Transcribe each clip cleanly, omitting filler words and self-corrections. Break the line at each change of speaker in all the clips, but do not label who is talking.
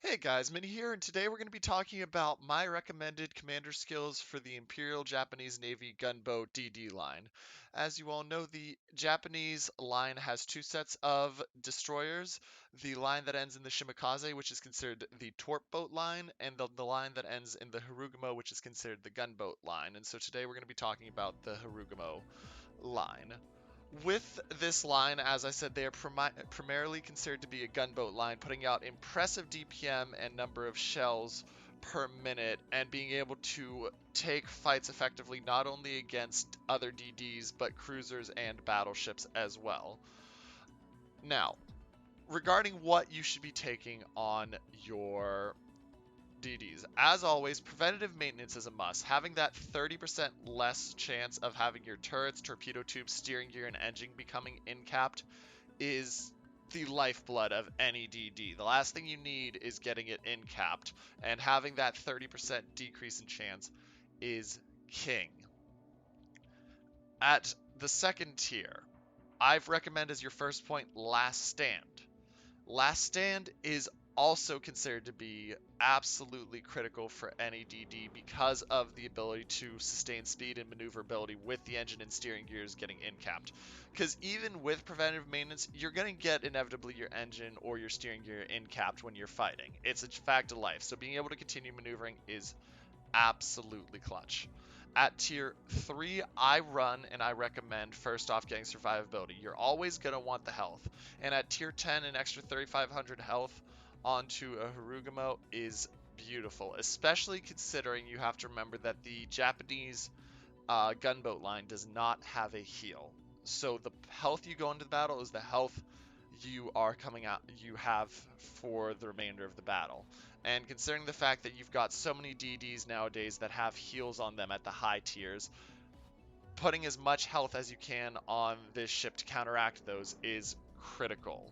Hey guys, Minnie here, and today we're going to be talking about my recommended commander skills for the Imperial Japanese Navy gunboat DD line. As you all know, the Japanese line has two sets of destroyers. The line that ends in the Shimakaze, which is considered the torp boat line, and the line that ends in the Harugumo, which is considered the gunboat line. And so today we're going to be talking about the Harugumo line. With this line, as I said, they are primarily considered to be a gunboat line, putting out impressive DPM and number of shells per minute, and being able to take fights effectively not only against other DDs, but cruisers and battleships as well. Now, regarding what you should be taking on your DDs. As always, preventative maintenance is a must. Having that 30% less chance of having your turrets, torpedo tubes, steering gear, and engine becoming incapped is the lifeblood of any DD. The last thing you need is getting it incapped, and having that 30% decrease in chance is king. At the second tier, I've recommend as your first point Last Stand. Last Stand is also considered to be absolutely critical for any DD because of the ability to sustain speed and maneuverability with the engine and steering gears getting incapped. Because even with preventive maintenance, you're going to get inevitably your engine or your steering gear incapped when you're fighting. It's a fact of life, so being able to continue maneuvering is absolutely clutch. At tier 3, I run and I recommend first off getting survivability. You're always going to want the health. And at tier 10, an extra 3,500 health onto a Harugumo is beautiful, especially considering you have to remember that the Japanese gunboat line does not have a heal. So the health you go into the battle is the health you have for the remainder of the battle. And considering the fact that you've got so many DDs nowadays that have heals on them at the high tiers, putting as much health as you can on this ship to counteract those is critical.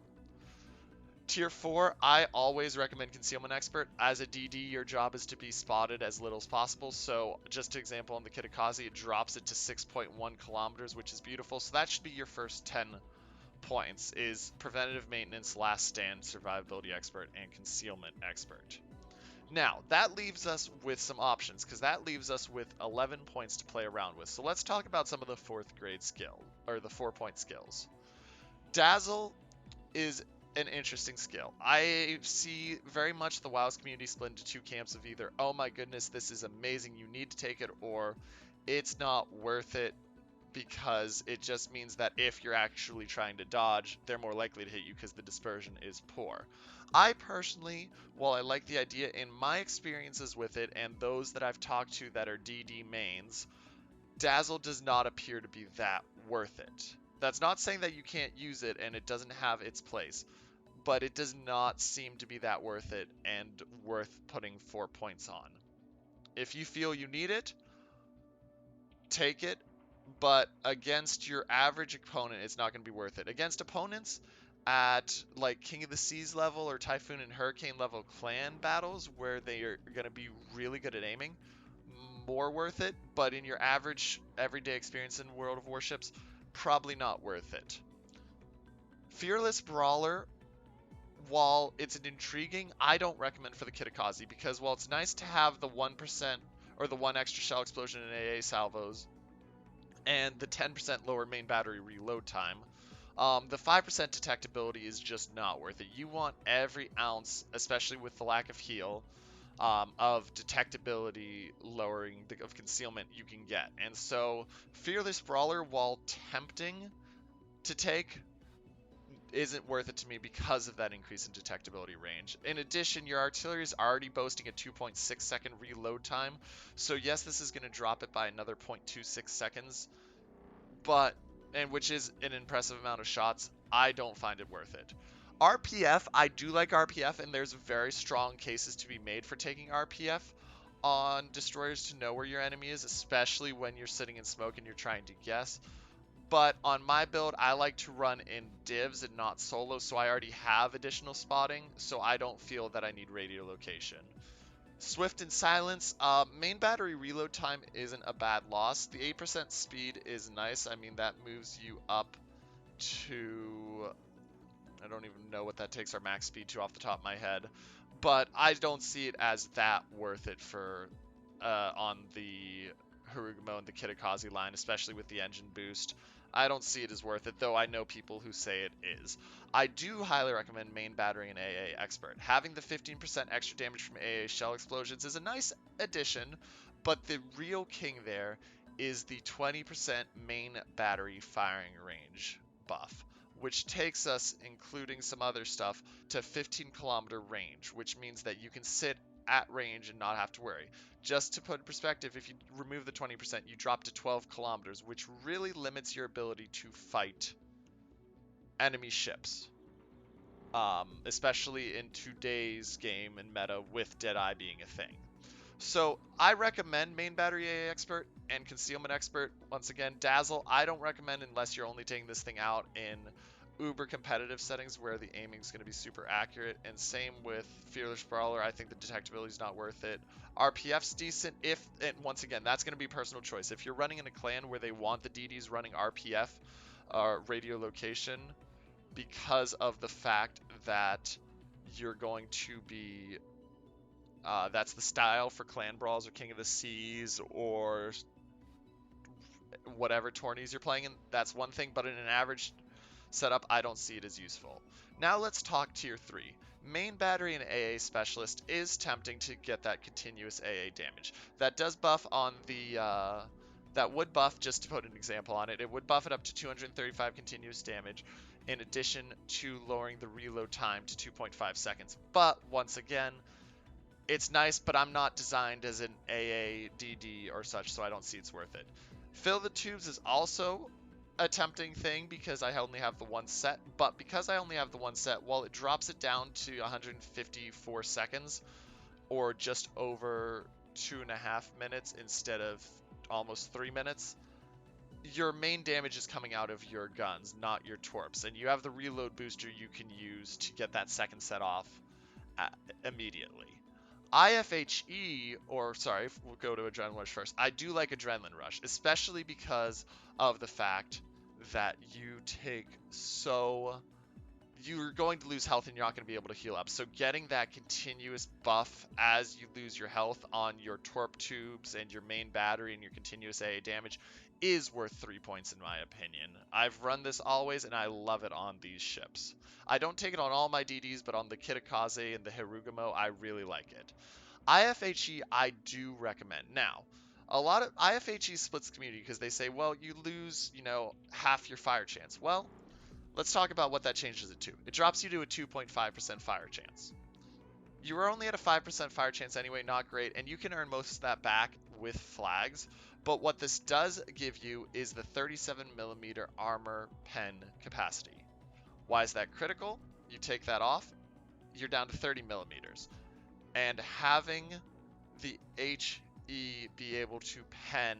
Tier 4, I always recommend Concealment Expert. As a DD, your job is to be spotted as little as possible. So, just an example, on the Kitakaze, it drops it to 6.1 kilometers, which is beautiful. So that should be your first 10 points, is Preventative Maintenance, Last Stand, Survivability Expert, and Concealment Expert. Now, that leaves us with some options, because that leaves us with 11 points to play around with. So let's talk about some of the 4th grade skill, or the 4-point skills. Dazzle is an interesting skill. I see very much the WoW's community split into two camps of either, oh my goodness, this is amazing, you need to take it, or it's not worth it because it just means that if you're actually trying to dodge, they're more likely to hit you because the dispersion is poor. I personally, while I like the idea, in my experiences with it and those that I've talked to that are DD mains, Dazzle does not appear to be that worth it. That's not saying that you can't use it and it doesn't have its place, but it does not seem to be that worth it and worth putting 4 points on. If you feel you need it, take it, but against your average opponent, it's not going to be worth it. Against opponents at like King of the Seas level or Typhoon and Hurricane level clan battles where they are going to be really good at aiming, more worth it, but in your average everyday experience in World of Warships, probably not worth it. Fearless Brawler, while it's an intriguing, I don't recommend for the Kitakaze because while it's nice to have the 1% or the 1 extra shell explosion in AA salvos and the 10% lower main battery reload time, the 5% detectability is just not worth it. You want every ounce, especially with the lack of heal, of detectability lowering of concealment you can get. And so Fearless Brawler, while tempting to take, isn't worth it to me because of that increase in detectability range. In addition, your artillery is already boasting a 2.6 second reload time, so yes, this is going to drop it by another 0.26 seconds, but, and which is an impressive amount of shots. I don't find it worth it. RPF, I do like RPF, and there's very strong cases to be made for taking RPF on destroyers to know where your enemy is, especially when you're sitting in smoke and you're trying to guess. But on my build, I like to run in divs and not solo, so I already have additional spotting, so I don't feel that I need radio location. Swift and Silence, main battery reload time isn't a bad loss. The 8% speed is nice. I mean, that moves you up to, I don't even know what that takes our max speed to off the top of my head. but I don't see it as that worth it for on the Harugumo and the Kitakaze line, especially with the engine boost. I don't see it as worth it, though I know people who say it is. I do highly recommend main battery and AA expert. Having the 15% extra damage from AA shell explosions is a nice addition, but the real king there is the 20% main battery firing range buff, which takes us, including some other stuff, to 15-kilometer range, which means that you can sit at range and not have to worry. Just to put in perspective, if you remove the 20%, you drop to 12 kilometers, which really limits your ability to fight enemy ships. Especially in today's game and meta with Deadeye being a thing. So I recommend main battery AA expert and concealment expert. Once again, dazzle I don't recommend unless you're only taking this thing out in uber competitive settings where the aiming is going to be super accurate. And same with fearless brawler. I think the detectability is not worth it. RPF's decent if, and once again, that's going to be personal choice. If you're running in a clan where they want the DDs running RPF, radio location, because of the fact that you're going to be that's the style for clan brawls or King of the Seas or whatever tourneys you're playing in. That's one thing, but in an average setup, I don't see it as useful. Now let's talk tier 3. Main battery and AA specialist is tempting to get that continuous AA damage. That does buff on the that would buff, just to put an example on it, it would buff it up to 235 continuous damage in addition to lowering the reload time to 2.5 seconds. But once again, it's nice, but I'm not designed as an AA DD or such, so I don't see it's worth it. Fill the tubes is also a tempting thing because I only have the one set, but because I only have the one set, while it drops it down to 154 seconds, or just over 2.5 minutes instead of almost 3 minutes, your main damage is coming out of your guns, not your torps, and you have the reload booster you can use to get that second set off immediately. IFHE, or sorry, we'll go to Adrenaline Rush first. I do like Adrenaline Rush, especially because of the fact that you're going to lose health and you're not going to be able to heal up. So getting that continuous buff as you lose your health on your torp tubes and your main battery and your continuous AA damage is worth 3 points in my opinion. I've run this always and I love it on these ships. I don't take it on all my DDs, but on the Kitakaze and the Harugumo, I really like it. IFHE, I do recommend. Now, a lot of IFHE splits the community because they say, well, you lose, half your fire chance. Well, let's talk about what that changes it to. It drops you to a 2.5% fire chance. You were only at a 5% fire chance anyway, not great, and you can earn most of that back with flags. But what this does give you is the 37mm armor pen capacity. Why is that critical? You take that off, you're down to 30mm. And having the HE be able to pen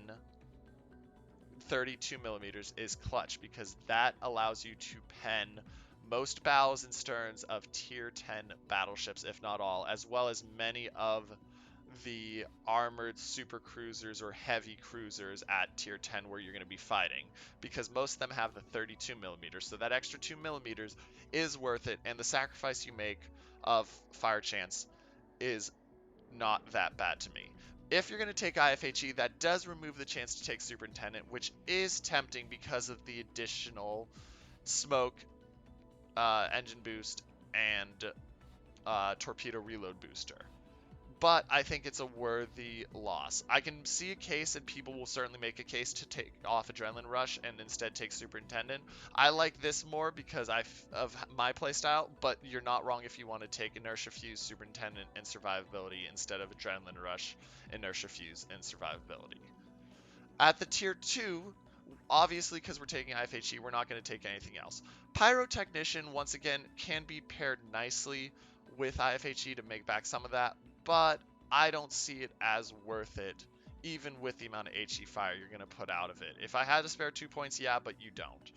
32mm is clutch because that allows you to pen most bows and sterns of tier 10 battleships, if not all, as well as many of the armored super cruisers or heavy cruisers at tier 10 where you're going to be fighting, because most of them have the 32mm. So that extra 2mm is worth it, and the sacrifice you make of fire chance is not that bad to me. If you're going to take IFHE, that does remove the chance to take Superintendent, which is tempting because of the additional smoke, engine boost, and torpedo reload booster. But I think it's a worthy loss. I can see a case, and people will certainly make a case to take off Adrenaline Rush and instead take Superintendent. I like this more because of my playstyle, but you're not wrong if you want to take Inertia Fuse, Superintendent, and Survivability instead of Adrenaline Rush, Inertia Fuse, and Survivability. At the tier 2, obviously because we're taking IFHE, we're not going to take anything else. Pyrotechnician, once again, can be paired nicely with IFHE to make back some of that, but I don't see it as worth it, even with the amount of HE fire you're going to put out of it. If I had to spare 2 points, yeah, but you don't.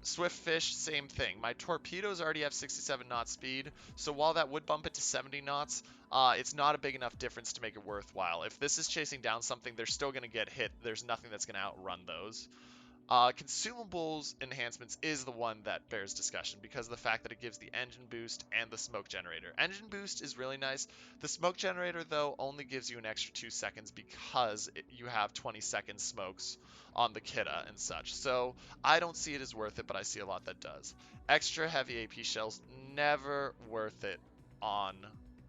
Swift Fish, same thing. My torpedoes already have 67 knots speed, so while that would bump it to 70 knots, it's not a big enough difference to make it worthwhile. If this is chasing down something, they're still going to get hit. There's nothing that's going to outrun those. Consumables enhancements is the one that bears discussion because of the fact that it gives the engine boost and the smoke generator. Engine boost is really nice. The smoke generator, though, only gives you an extra 2 seconds because you have 20-second smokes on the Kita and such. So I don't see it as worth it, but I see a lot that does. Extra heavy AP shells, never worth it on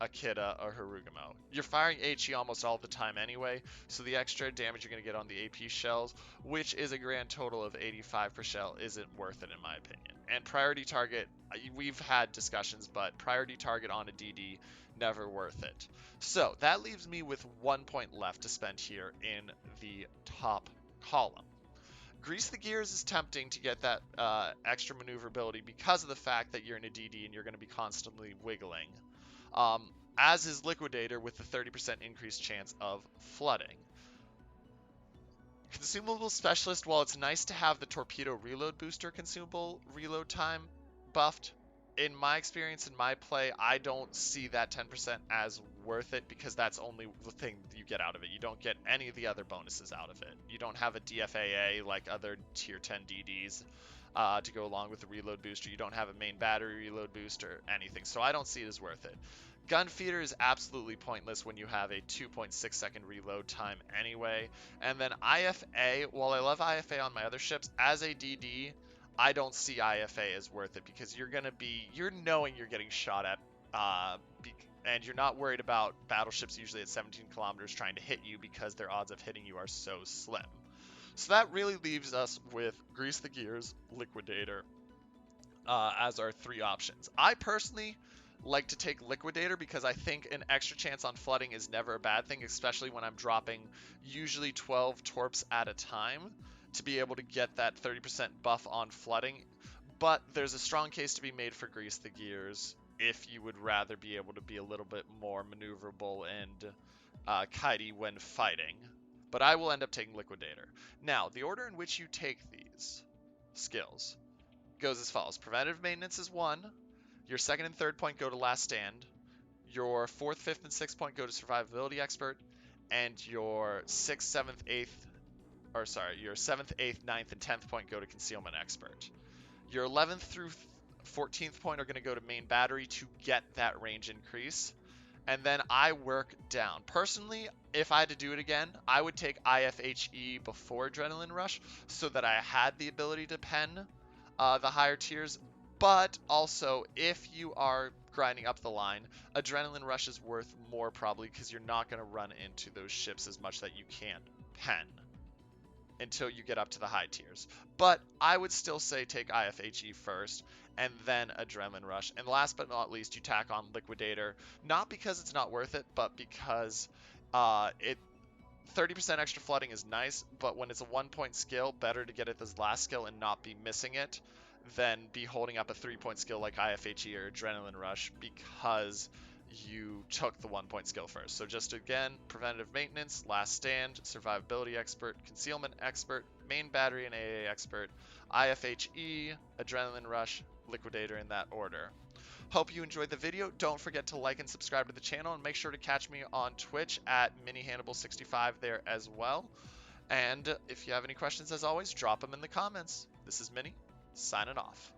a Kita or Harugumo. You're firing HE almost all the time anyway, so the extra damage you're going to get on the AP shells, which is a grand total of 85 per shell, isn't worth it in my opinion. And priority target, we've had discussions, but priority target on a DD, never worth it. So that leaves me with 1 point left to spend here in the top column. Grease the Gears is tempting to get that extra maneuverability because of the fact that you're in a DD and you're going to be constantly wiggling. As is Liquidator with the 30% increased chance of flooding. Consumable Specialist, while it's nice to have the Torpedo Reload Booster consumable reload time buffed, in my experience, in my play, I don't see that 10% as worth it because that's only the thing you get out of it. You don't get any of the other bonuses out of it. You don't have a DFAA like other tier 10 DDs to go along with the reload booster. You don't have a main battery reload boost or anything, so I don't see it as worth it. Gun Feeder is absolutely pointless when you have a 2.6 second reload time anyway. And then IFA, while I love IFA on my other ships, as a DD, I don't see IFA as worth it because you're knowing you're getting shot at, and you're not worried about battleships usually at 17 kilometers trying to hit you because their odds of hitting you are so slim. So that really leaves us with Grease the Gears, Liquidator, as our 3 options. I personally like to take Liquidator because I think an extra chance on flooding is never a bad thing, especially when I'm dropping usually 12 torps at a time to be able to get that 30% buff on flooding. But there's a strong case to be made for Grease the Gears if you would rather be able to be a little bit more maneuverable and kitey when fighting. But I will end up taking Liquidator. Now, the order in which you take these skills goes as follows. Preventative Maintenance is 1. Your 2nd and 3rd point go to Last Stand. Your 4th, 5th, and 6th point go to Survivability Expert. And your 6th, 7th, 8th, your 7th, 8th, 9th, and 10th point go to Concealment Expert. Your 11th through 14th point are going to go to Main Battery to get that range increase. And then I work down. Personally, if I had to do it again, I would take IFHE before Adrenaline Rush so that I had the ability to pen the higher tiers. But also, if you are grinding up the line, Adrenaline Rush is worth more probably because you're not going to run into those ships as much that you can pen until you get up to the high tiers. But I would still say take IFHE first and then Adrenaline Rush. And last but not least, you tack on Liquidator, not because it's not worth it, but because 30% extra flooding is nice, but when it's a 1-point skill, better to get it as last skill and not be missing it than be holding up a 3-point skill like IFHE or Adrenaline Rush because you took the 1-point skill first. So just again, Preventative Maintenance, Last Stand, Survivability Expert, Concealment Expert, Main Battery and AA Expert, IFHE, Adrenaline Rush, Liquidator in that order. Hope you enjoyed the video. Don't forget to like and subscribe to the channel, and make sure to catch me on Twitch at MiniHannibal65 there as well. And if you have any questions, as always, drop them in the comments. This is Mini, signing off.